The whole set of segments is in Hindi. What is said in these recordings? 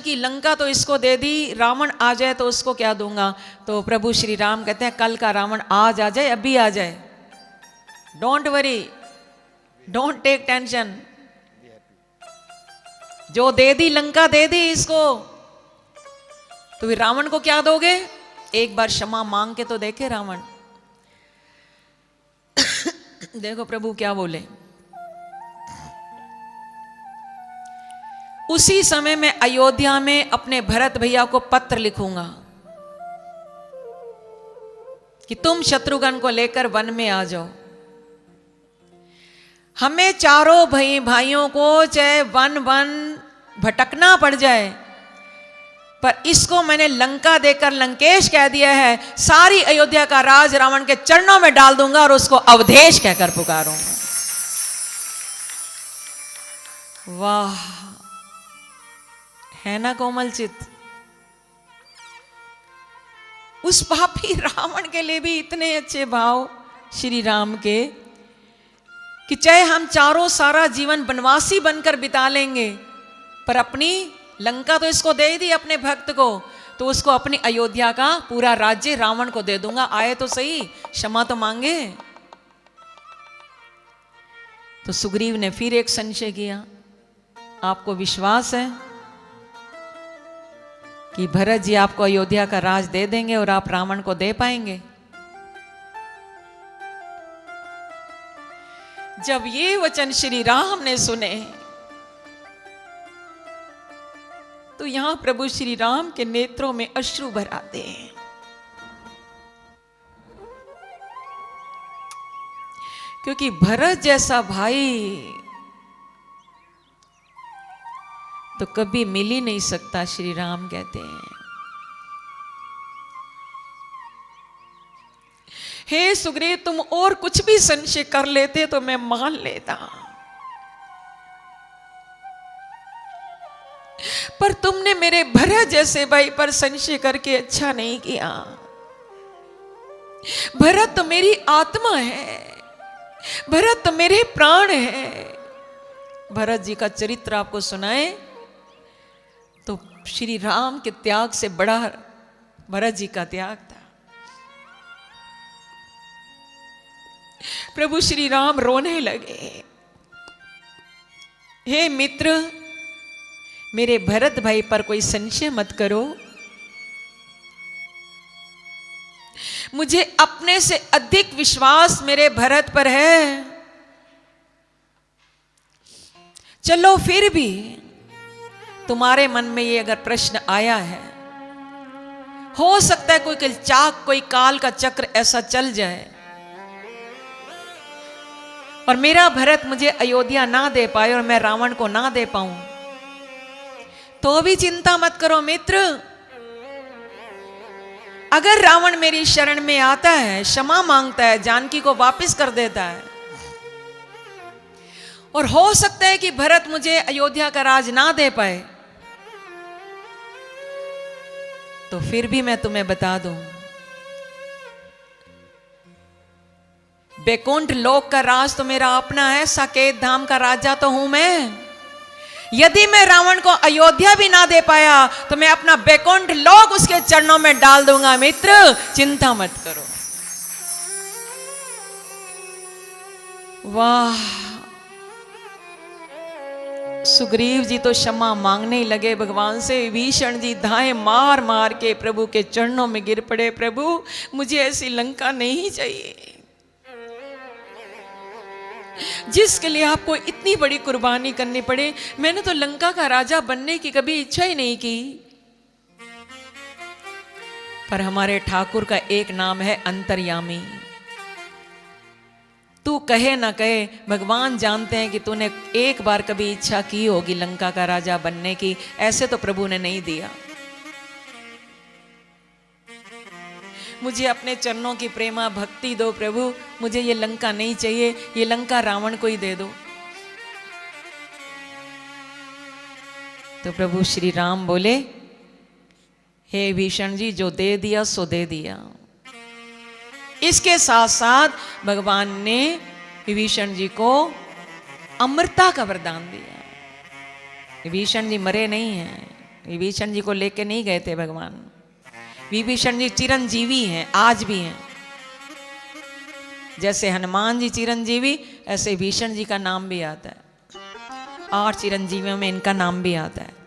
कि लंका तो इसको दे दी, रावण आ जाए तो उसको क्या दूंगा। तो प्रभु श्री राम कहते हैं कल का रावण आज आ जाए, अभी आ जाए, don't worry, don't take tension. जो दे दी लंका दे दी इसको, तो फिर रावण को क्या दोगे। एक बार क्षमा मांग के तो देखे रावण। देखो प्रभु क्या बोले, उसी समय मैं अयोध्या में अपने भरत भैया को पत्र लिखूंगा कि तुम शत्रुघ्न को लेकर वन में आ जाओ। हमें चारों भाइयों को चाहे वन वन भटकना पड़ जाए, पर इसको मैंने लंका देकर लंकेश कह दिया है, सारी अयोध्या का राज रावण के चरणों में डाल दूंगा और उसको अवधेश कहकर पुकारूंगा। वाह, है ना कोमल चित्त। उस पापी रावण के लिए भी इतने अच्छे भाव श्री राम के, कि चाहे हम चारों सारा जीवन वनवासी बनकर बिता लेंगे, पर अपनी लंका तो इसको दे दी अपने भक्त को, तो उसको अपनी अयोध्या का पूरा राज्य रावण को दे दूंगा। आए तो सही, क्षमा तो मांगे। तो सुग्रीव ने फिर एक संशय किया, आपको विश्वास है कि भरत जी आपको अयोध्या का राज दे देंगे और आप रावण को दे पाएंगे। जब ये वचन श्री राम ने सुने, तो यहां प्रभु श्री राम के नेत्रों में अश्रु भर आते हैं। क्योंकि भरत जैसा भाई तो कभी मिल ही नहीं सकता, श्री राम कहते हैं। हे सुग्रीव, तुम और कुछ भी संशय कर लेते तो मैं मान लेता, पर तुमने मेरे भरत जैसे भाई पर संशय करके अच्छा नहीं किया। भरत तो मेरी आत्मा है, भरत तो मेरे प्राण है। भरत जी का चरित्र आपको सुनाए तो श्री राम के त्याग से बड़ा भरत जी का त्याग था। प्रभु श्री राम रोने लगे, हे मित्र, मेरे भरत भाई पर कोई संशय मत करो। मुझे अपने से अधिक विश्वास मेरे भरत पर है। चलो फिर भी तुम्हारे मन में ये अगर प्रश्न आया है, हो सकता है कोई काल का चक्र ऐसा चल जाए और मेरा भरत मुझे अयोध्या ना दे पाए और मैं रावण को ना दे पाऊं, तो भी चिंता मत करो मित्र। अगर रावण मेरी शरण में आता है, क्षमा मांगता है, जानकी को वापस कर देता है, और हो सकता है कि भरत मुझे अयोध्या का राज ना दे पाए, तो फिर भी मैं तुम्हें बता दूं, बैकुंठ लोक का राज तो मेरा अपना है, साकेत धाम का राजा तो हूं मैं। यदि मैं रावण को अयोध्या भी ना दे पाया तो मैं अपना बैकुंठ लोक उसके चरणों में डाल दूंगा। मित्र, चिंता मत करो। वाह, सुग्रीव जी तो क्षमा मांगने ही लगे भगवान से। विभीषण जी धाए मार मार के प्रभु के चरणों में गिर पड़े, प्रभु मुझे ऐसी लंका नहीं चाहिए जिसके लिए आपको इतनी बड़ी कुर्बानी करनी पड़े। मैंने तो लंका का राजा बनने की कभी इच्छा ही नहीं की, पर हमारे ठाकुर का एक नाम है अंतर्यामी। तू कहे ना कहे, भगवान जानते हैं कि तूने एक बार कभी इच्छा की होगी लंका का राजा बनने की, ऐसे तो प्रभु ने नहीं दिया। मुझे अपने चरणों की प्रेमा भक्ति दो प्रभु, मुझे ये लंका नहीं चाहिए, ये लंका रावण को ही दे दो। तो प्रभु श्री राम बोले, हे भीषण जी, जो दे दिया सो दे दिया। इसके साथ साथ भगवान ने विभीषण जी को अमरता का वरदान दिया। विभीषण जी मरे नहीं हैं, विभीषण जी को लेके नहीं गए थे भगवान। विभीषण जी चिरंजीवी हैं, आज भी हैं। जैसे हनुमान जी चिरंजीवी, ऐसे भीषण जी का नाम भी आता है। 8 चिरंजीवियों में इनका नाम भी आता है।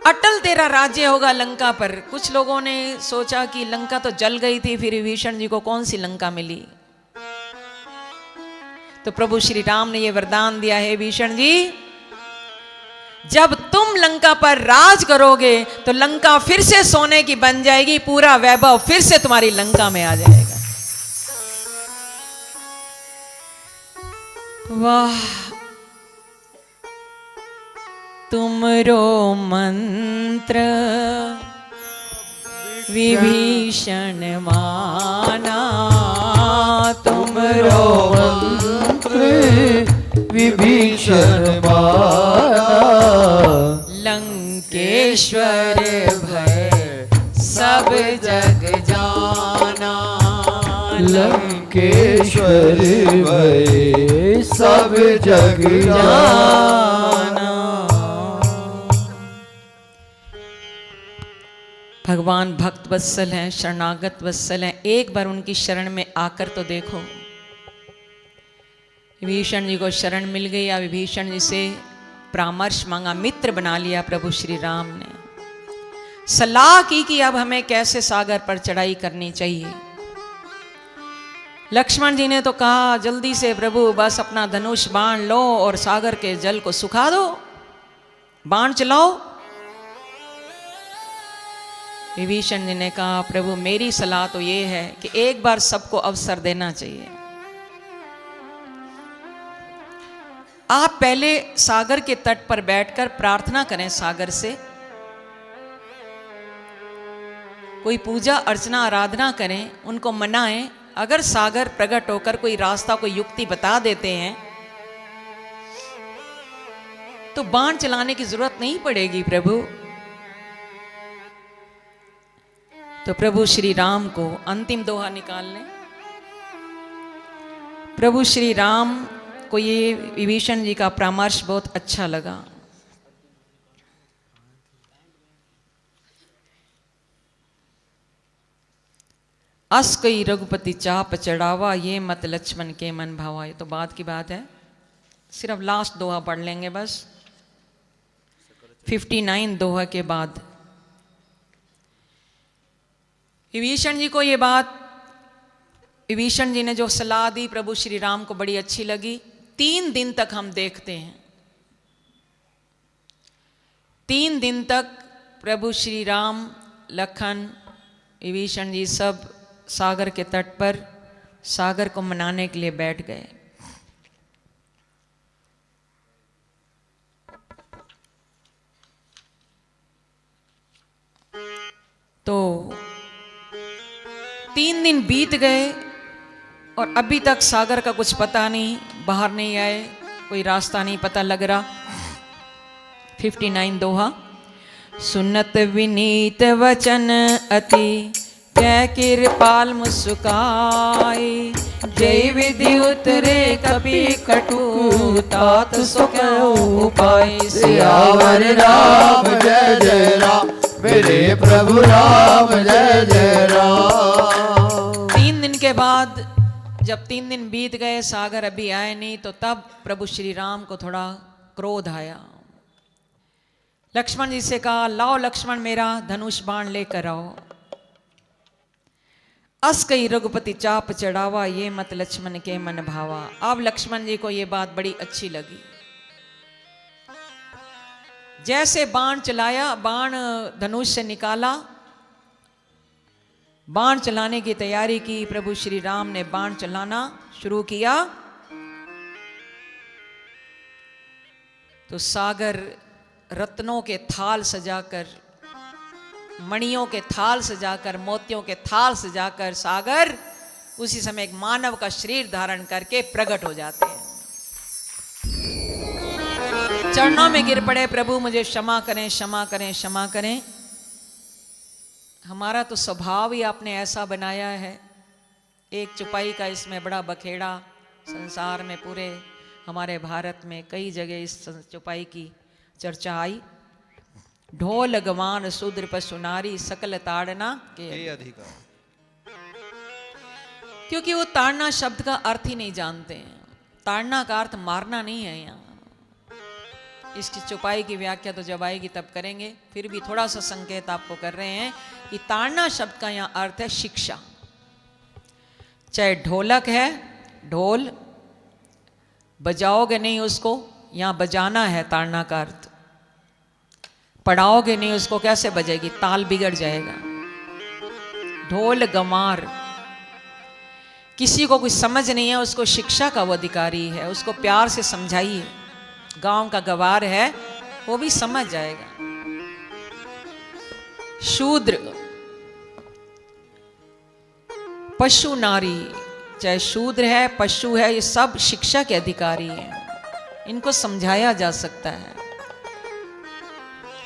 अटल तेरा राज्य होगा लंका पर। कुछ लोगों ने सोचा कि लंका तो जल गई थी, फिर विभीषण जी को कौन सी लंका मिली। तो प्रभु श्री राम ने यह वरदान दिया है, विभीषण जी जब तुम लंका पर राज करोगे तो लंका फिर से सोने की बन जाएगी, पूरा वैभव फिर से तुम्हारी लंका में आ जाएगा। वाह तुमरो मंत्र विभीषण माना, तुमरो मंत्र विभीषण माना। लंकेश्वर भय सब जग जाना, लंकेश्वर भय सब जग जाना। भगवान भक्त वत्सल हैं, शरणागत वत्सल हैं। एक बार उनकी शरण में आकर तो देखो। विभीषण जी को शरण मिल गई या विभीषण जी से परामर्श मांगा, मित्र बना लिया प्रभु श्री राम ने। सलाह की कि अब हमें कैसे सागर पर चढ़ाई करनी चाहिए। लक्ष्मण जी ने तो कहा जल्दी से प्रभु बस अपना धनुष बाण लो और सागर के जल को सुखा दो, बाण चलाओ। विभीषण जी ने कहा प्रभु मेरी सलाह तो ये है कि एक बार सबको अवसर देना चाहिए। आप पहले सागर के तट पर बैठकर प्रार्थना करें सागर से, कोई पूजा अर्चना आराधना करें, उनको मनाएं। अगर सागर प्रकट होकर कोई रास्ता कोई युक्ति बता देते हैं तो बाण चलाने की जरूरत नहीं पड़ेगी प्रभु। तो प्रभु श्री राम को अंतिम दोहा निकाल लें। प्रभु श्री राम को ये विभीषण जी का परामर्श बहुत अच्छा लगा। अस कई रघुपति चाप चढ़ावा, ये मत लक्ष्मण के मन भावा। ये तो बाद की बात है, सिर्फ लास्ट दोहा पढ़ लेंगे बस। 59 दोहा के बाद विभीषण जी को ये बात, विभीषण जी ने जो सलाह दी प्रभु श्री राम को बड़ी अच्छी लगी। 3 दिन तक हम देखते हैं, 3 दिन तक प्रभु श्री राम, लखन, विभीषण जी सब सागर के तट पर सागर को मनाने के लिए बैठ गए। तो 3 दिन बीत गए और अभी तक सागर का कुछ पता नहीं, बाहर नहीं आए, कोई रास्ता नहीं पता लग रहा। 59 दोहा। सुनत विनीत वचन अति कै कृपाल मुस्काई, जय विधि उतरे कपि कटु तात सुख उपाय। सियावर राम जय जय राम, मेरे प्रभु राम जय जय राम। 3 दिन के बाद जब 3 दिन बीत गए, सागर अभी आए नहीं, तो तब प्रभु श्री राम को थोड़ा क्रोध आया। लक्ष्मण जी से कहा लाओ लक्ष्मण मेरा धनुष बाण लेकर आओ। अस कई रघुपति चाप चढ़ावा, ये मत लक्ष्मण के मन भावा। अब लक्ष्मण जी को ये बात बड़ी अच्छी लगी। जैसे बाण चलाया, बाण धनुष से निकाला, बाण चलाने की तैयारी की। प्रभु श्री राम ने बाण चलाना शुरू किया तो सागर रत्नों के थाल सजाकर, मणियों के थाल सजाकर, मोतियों के थाल सजाकर सागर उसी समय एक मानव का शरीर धारण करके प्रकट हो जाते हैं। चरणों में गिर पड़े, प्रभु मुझे क्षमा करें, क्षमा करें, क्षमा करें। हमारा तो स्वभाव ही आपने ऐसा बनाया है। एक चुपाई का इसमें बड़ा बखेड़ा संसार में, पूरे हमारे भारत में कई जगह इस चुपाई की चर्चा आई। ढोल गवान शूद्र पशु नारी सकल ताड़ना के अधिकार। क्योंकि वो ताड़ना शब्द का अर्थ ही नहीं जानते हैं। ताड़ना का अर्थ मारना नहीं है यहाँ। इसकी चौपाई की व्याख्या तो जब आएगी तब करेंगे, फिर भी थोड़ा सा संकेत आपको कर रहे हैं कि ताड़ना शब्द का यहाँ अर्थ है शिक्षा। चाहे ढोलक है, ढोल बजाओगे नहीं उसको, यहाँ बजाना है ताड़ना का अर्थ। पढ़ाओगे नहीं उसको, कैसे बजेगी, ताल बिगड़ जाएगा। ढोल गमार, किसी को कुछ समझ नहीं है उसको शिक्षा का वो अधिकारी है, उसको प्यार से समझाइए। गांव का गवार है वो भी समझ जाएगा। शूद्र, पशु नारी, चाहे शूद्र है पशु है, ये सब शिक्षा के अधिकारी हैं, इनको समझाया जा सकता है।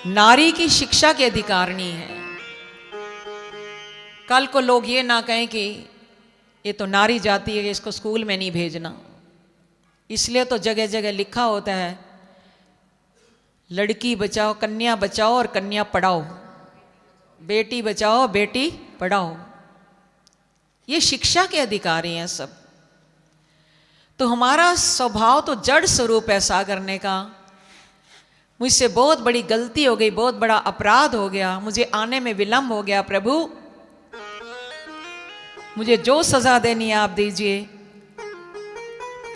नारी की शिक्षा के अधिकारिणी है। कल को लोग ये ना कहें कि ये तो नारी जाती है, इसको स्कूल में नहीं भेजना। इसलिए तो जगह जगह लिखा होता है लड़की बचाओ, कन्या बचाओ और कन्या पढ़ाओ, बेटी बचाओ बेटी पढ़ाओ। ये शिक्षा के अधिकारी हैं सब। तो हमारा स्वभाव तो जड़ स्वरूप है सागर ने कहा, मुझसे बहुत बड़ी गलती हो गई, बहुत बड़ा अपराध हो गया, मुझे आने में विलंब हो गया प्रभु, मुझे जो सजा देनी है आप दीजिए।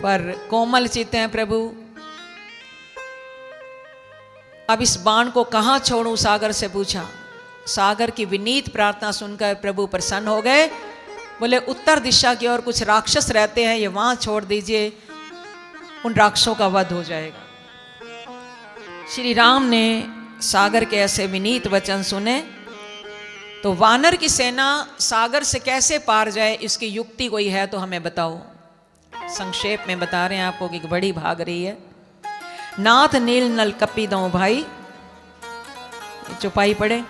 पर कोमल चित्त हैं प्रभु। अब इस बाण को कहाँ छोड़ूं, सागर से पूछा। सागर की विनीत प्रार्थना सुनकर प्रभु प्रसन्न हो गए। बोले उत्तर दिशा की ओर कुछ राक्षस रहते हैं, ये वहां छोड़ दीजिए, उन राक्षसों का वध हो जाएगा। श्री राम ने सागर के ऐसे विनीत वचन सुने तो वानर की सेना सागर से कैसे पार जाए, इसकी युक्ति कोई है तो हमें बताओ। संक्षेप में बता रहे हैं आपको कि बड़ी भाग रही है। नाथ नील नल कपी दो भाई, चौपाई पढ़े।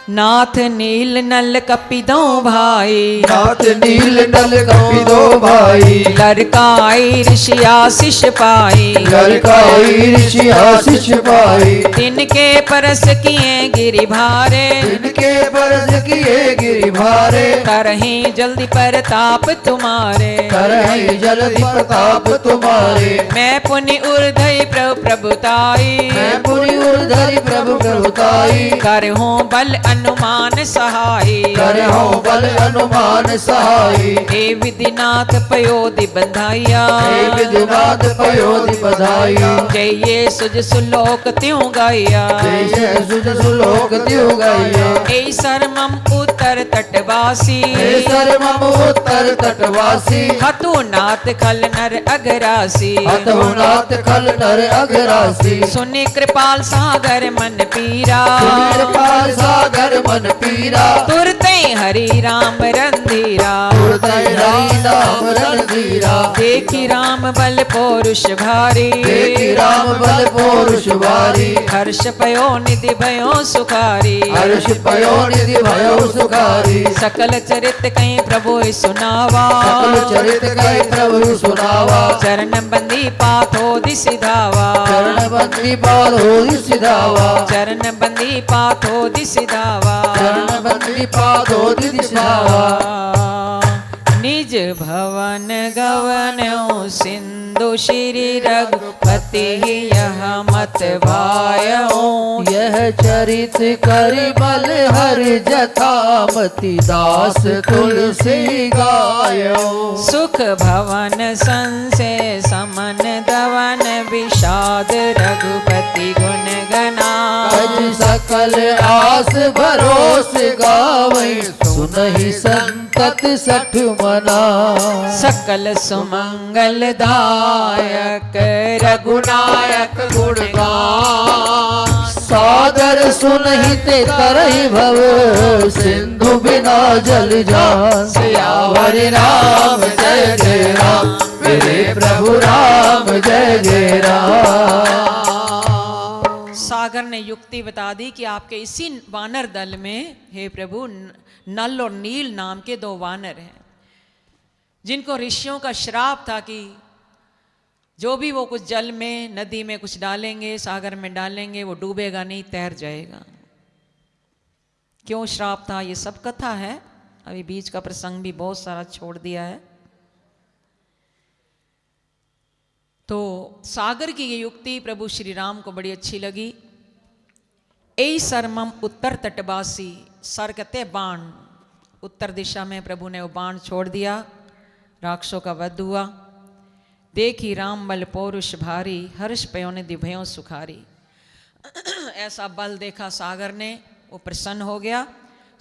नाथ नील नल कपी दो भाई, नाथ नील नल कपि दो भाई, लड़काई ऋषि आशीष पाई, लड़काई ऋषि आशीष पाई, तिनके परस किए गिरि भारे, इनके बरस किए गिरि भारे, करहीं जल्दी परताप तुम्हारे, करहि जल्दि प्रताप तुम्हारे, मैं पुनि उर्धय प्रभु प्रभुताई, मैं पुनि उर्धरि प्रभु प्रभुताई, करहूं बल अनुमान सहाई, करहु बल अनुमान सहाई, हे विधिनाथ पयोधि बंधाइया, हे विधिनाथ पयोधि बधाइया, जय ये सुज सुलोक त्यों गाइया, जय सुज सुलोक त्यु गाइया, ए सरमम उत्तर तटवासी, हे सर्वम उत्तर तटवासी, हतु नाथ खल नर अगरासी, अतुनाथ खल नर अघरासी, सुनि कृपाल सागर मन पीरा, कृपाल सागर मन पीरा, तुरते हरि राम रंधीरा, उड़तै हरि नाम रणधीरा, देखी राम बल पौरुष भारी, देखि राम बल पौरुष भारी, हर्ष पयो निधि भयो सुखारी, हर्ष पयो निधि भयो सुखारी, सकल चरित कहीं प्रभु सुनावा, सकल चरित कहि प्रभु सुनावा, चरण बंदी पाथो दिसिधावा, चरण बंदी पादो सिधावा, चरण बंदी पाथो दिसिधावा, चरण बंदी पादो दिशावा, निज भवन गवनो सिंधु श्री रघुपति यह मत भायो, यह चरित करि बल हरि जथामति दास तुलसी गायो, सुख भवन संशय समन दवन विषाद रघुपति गुण गना, अज सकल आस भरोस गावै सुनहि संतत सठ मना, सकल सुमंगल दायक रघुनायक गुणगान, सादर सुनहि ते तरहि भव सिंधु बिना जल जान, सियावर राम जय जय राम, मेरे प्रभु राम जय जय राम। सागर ने युक्ति बता दी कि आपके इसी वानर दल में हे प्रभु नल और नील नाम के दो वानर हैं, जिनको ऋषियों का श्राप था कि जो भी वो कुछ जल में नदी में कुछ डालेंगे, सागर में डालेंगे, वो डूबेगा नहीं, तैर जाएगा। क्यों श्राप था, ये सब कथा है। अभी बीच का प्रसंग भी बहुत सारा छोड़ दिया है। तो सागर की ये युक्ति प्रभु श्री राम को बड़ी अच्छी लगी। ऐ सरमम उत्तर तटवासी, सर कहते बाण, उत्तर दिशा में प्रभु ने वो बाण छोड़ दिया, राक्षसों का वध हुआ। देखी राम बल पौरुष भारी, हर्ष पयो ने दिभयों सुखारी। ऐसा बल देखा सागर ने, वो प्रसन्न हो गया।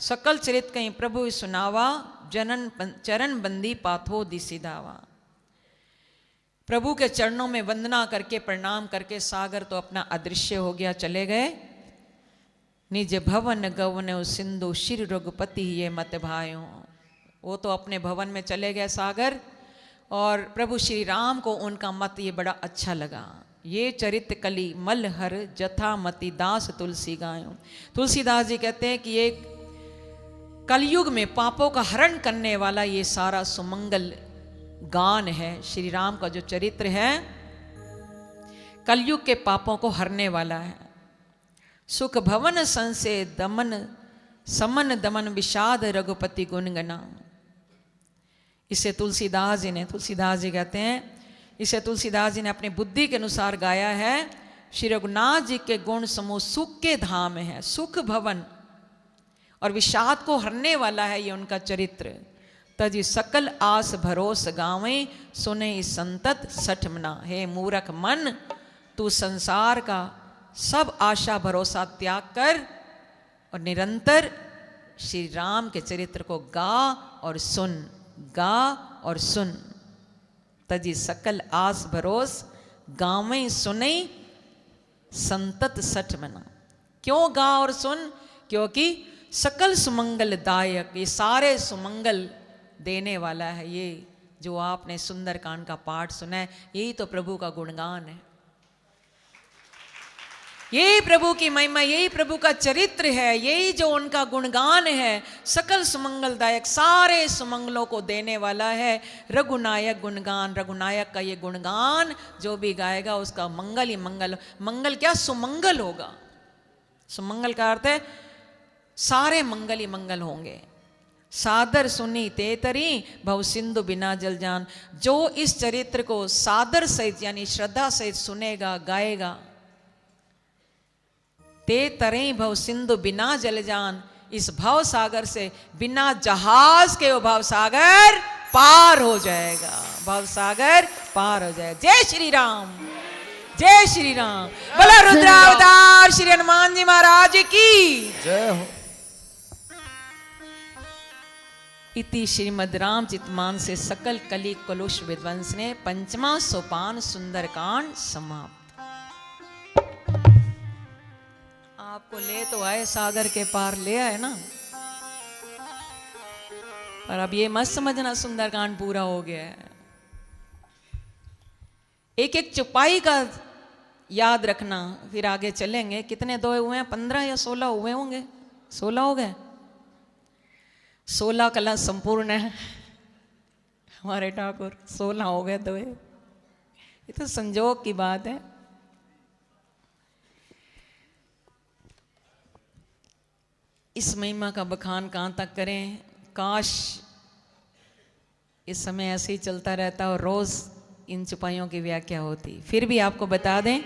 सकल चरित कहीं प्रभु सुनावा, जनन चरण बंदी पाथो दिसिधावा। प्रभु के चरणों में वंदना करके प्रणाम करके सागर तो अपना अदृश्य हो गया, चले गए। निज भवन गवन सिंधु शिर रघुपति ये मत भायो, वो तो अपने भवन में चले गए सागर। और प्रभु श्री राम को उनका मत ये बड़ा अच्छा लगा। ये चरित कली मल हर जथा मति दास तुलसी गायो। तुलसीदास जी कहते हैं कि ये कलयुग में पापों का हरण करने वाला ये सारा सुमंगल गान है। श्री राम का जो चरित्र है कलयुग के पापों को हरने वाला है। सुख भवन संसे दमन समन दमन विषाद रघुपति गुणगना। इसे तुलसीदास जी कहते हैं, इसे तुलसीदास जी ने अपनी बुद्धि के अनुसार गाया है। श्री रघुनाथ जी के गुण समूह सुख के धाम है। सुख भवन और विषाद को हरने वाला है ये उनका चरित्र। तजी सकल आस भरोस गावे, सुने संतत सठ मना। हे मूर्ख मन, तू संसार का सब आशा भरोसा त्याग कर और निरंतर श्री राम के चरित्र को गा और सुन, गा और सुन। तजी सकल आस भरोस गावे सुने संतत सठ मना। क्यों गा और सुन? क्योंकि सकल सुमंगल दायक, ये सारे सुमंगल देने वाला है। ये जो आपने सुंदरकांड का पाठ सुना है, यही तो प्रभु का गुणगान है, यही प्रभु की महिमा, यही प्रभु का चरित्र है, यही जो उनका गुणगान है। सकल सुमंगलदायक, सारे सुमंगलों को देने वाला है। रघुनायक गुणगान, रघुनायक का ये गुणगान जो भी गाएगा उसका मंगल ही मंगल। मंगल क्या, सुमंगल होगा। सुमंगल का अर्थ है सारे मंगल ही मंगल होंगे। सादर सुनी तेतरी भव सिंधु बिना जल जान। जो इस चरित्र को सादर सहित यानी श्रद्धा सहित सुनेगा, गाएगा, ते तरे भव सिंधु बिना जल जान। इस भव सागर से बिना जहाज के वो भव सागर पार हो जाएगा, भव सागर पार हो जाएगा। जय श्री राम, जय श्री राम। बोला रुद्रावतार श्री हनुमान जी महाराज की जय हो। इति श्रीमद रामचरितमानस से सकल कली कलुष विध्वंस ने पंचमा सोपान सुंदरकांड समाप्त। आपको ले तो आए सागर के पार, ले आए ना, पर अब ये मत समझना सुंदरकांड पूरा हो गया है। एक एक चौपाई का याद रखना, फिर आगे चलेंगे। कितने दोहे हुए हैं? 15 या 16 हुए होंगे। 16 हो गए। 16 कला संपूर्ण है हमारे ठाकुर, 16 हो गए दोहे। ये तो संजोग की बात है। इस महिमा का बखान कहाँ तक करें? काश इस समय ऐसे ही चलता रहता और रोज इन चौपाइयों की व्याख्या होती। फिर भी आपको बता दें,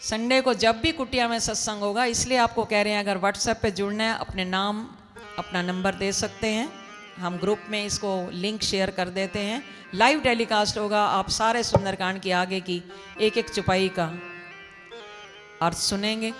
संडे को जब भी कुटिया में सत्संग होगा, इसलिए आपको कह रहे हैं अगर व्हाट्सएप पे जुड़ना है अपने नाम अपना नंबर दे सकते हैं, हम ग्रुप में इसको लिंक शेयर कर देते हैं। लाइव टेलीकास्ट होगा, आप सारे सुंदरकांड की आगे की एक एक चौपाई का अर्थ सुनेंगे।